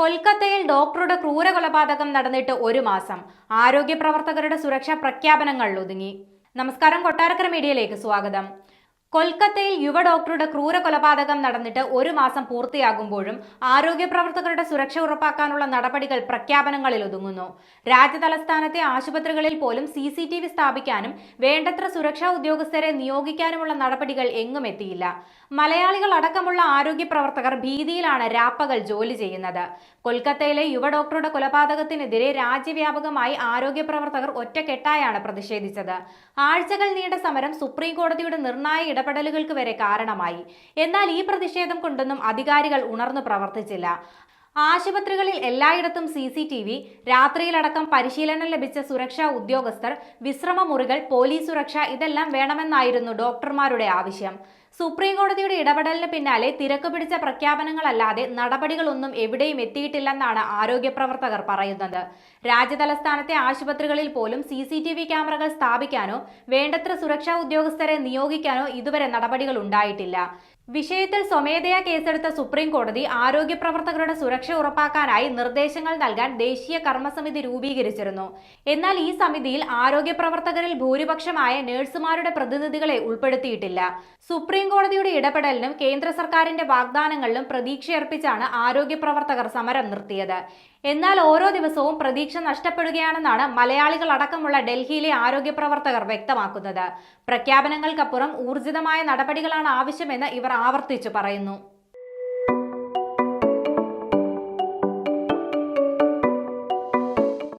കൊൽക്കത്തയിൽ ഡോക്ടറുടെ ക്രൂരകൊലപാതകം നടന്നിട്ട് ഒരു മാസം. ആരോഗ്യ പ്രവർത്തകരുടെ സുരക്ഷാ പ്രഖ്യാപനങ്ങളിൽ ഒതുങ്ങി. നമസ്കാരം, കൊട്ടാരക്കര മീഡിയയിലേക്ക് സ്വാഗതം. കൊൽക്കത്തയിൽ യുവ ഡോക്ടറുടെ ക്രൂര കൊലപാതകം നടന്നിട്ട് ഒരു മാസം പൂർത്തിയാകുമ്പോഴും ആരോഗ്യ പ്രവർത്തകരുടെ സുരക്ഷ ഉറപ്പാക്കാനുള്ള നടപടികൾ പ്രഖ്യാപനങ്ങളിൽ ഒതുങ്ങുന്നു. രാജ്യതലസ്ഥാനത്തെ ആശുപത്രികളിൽ പോലും CCTV സ്ഥാപിക്കാനും വേണ്ടത്ര സുരക്ഷാ ഉദ്യോഗസ്ഥരെ നിയോഗിക്കാനുമുള്ള നടപടികൾ എങ്ങും എത്തിയില്ല. മലയാളികൾ അടക്കമുള്ള ആരോഗ്യ പ്രവർത്തകർ ഭീതിയിലാണ് രാപ്പകൽ ജോലി ചെയ്യുന്നത്. കൊൽക്കത്തയിലെ യുവ ഡോക്ടറുടെ കൊലപാതകത്തിനെതിരെ രാജ്യവ്യാപകമായി ആരോഗ്യ പ്രവർത്തകർ ഒറ്റക്കെട്ടായാണ് പ്രതിഷേധിച്ചത്. ആഴ്ചകൾ നീണ്ട സമരം സുപ്രീം കോടതിയുടെ നിർണായക ഇടപെടലുകൾക്ക് വരെ കാരണമായി. എന്നാൽ ഈ പ്രതിഷേധം കൊണ്ടൊന്നും അധികാരികൾ ഉണർന്നു പ്രവർത്തിച്ചില്ല. ആശുപത്രികളിൽ എല്ലായിടത്തും CCTV, രാത്രിയിലടക്കം പരിശീലനം ലഭിച്ച സുരക്ഷാ ഉദ്യോഗസ്ഥർ, വിശ്രമ മുറികൾ, പോലീസ് സുരക്ഷ ഇതെല്ലാം വേണമെന്നായിരുന്നു ഡോക്ടർമാരുടെ ആവശ്യം. സുപ്രീം കോടതിയുടെ ഇടപെടലിന് പിന്നാലെ തിരക്ക് പിടിച്ച പ്രഖ്യാപനങ്ങളല്ലാതെ നടപടികളൊന്നും എവിടെയും എത്തിയിട്ടില്ലെന്നാണ് ആരോഗ്യ പ്രവർത്തകർ പറയുന്നത്. രാജ്യതലസ്ഥാനത്തെ ആശുപത്രികളിൽ പോലും CCTV ക്യാമറകൾ സ്ഥാപിക്കാനോ വേണ്ടത്ര സുരക്ഷാ ഉദ്യോഗസ്ഥരെ നിയോഗിക്കാനോ ഇതുവരെ നടപടികൾ ഉണ്ടായിട്ടില്ല. വിഷയത്തിൽ സ്വമേധയാ കേസെടുത്ത സുപ്രീം കോടതി ആരോഗ്യ പ്രവർത്തകരുടെ സുരക്ഷ ഉറപ്പാക്കാനായി നിർദ്ദേശങ്ങൾ നൽകാൻ ദേശീയ കർമ്മസമിതി രൂപീകരിച്ചിരുന്നു. എന്നാൽ ഈ സമിതിയിൽ ആരോഗ്യ പ്രവർത്തകരിൽ ഭൂരിപക്ഷമായ നഴ്സുമാരുടെ പ്രതിനിധികളെ ഉൾപ്പെടുത്തിയിട്ടില്ല. സുപ്രീം കോടതിയുടെ ഇടപെടലിനും കേന്ദ്ര സർക്കാരിന്റെ വാഗ്ദാനങ്ങളിലും പ്രതീക്ഷയർപ്പിച്ചാണ് ആരോഗ്യ പ്രവർത്തകർ സമരം നിർത്തിയത്. എന്നാൽ ഓരോ ദിവസവും പ്രതീക്ഷ നഷ്ടപ്പെടുകയാണെന്നാണ് മലയാളികൾ അടക്കമുള്ള ഡൽഹിയിലെ ആരോഗ്യ പ്രവർത്തകർ വ്യക്തമാക്കുന്നത്. പ്രഖ്യാപനങ്ങൾക്കപ്പുറം ഊർജിതമായ നടപടികളാണ് ആവശ്യമെന്ന് ഇവർ ആവർത്തിച്ചു പറയുന്നു.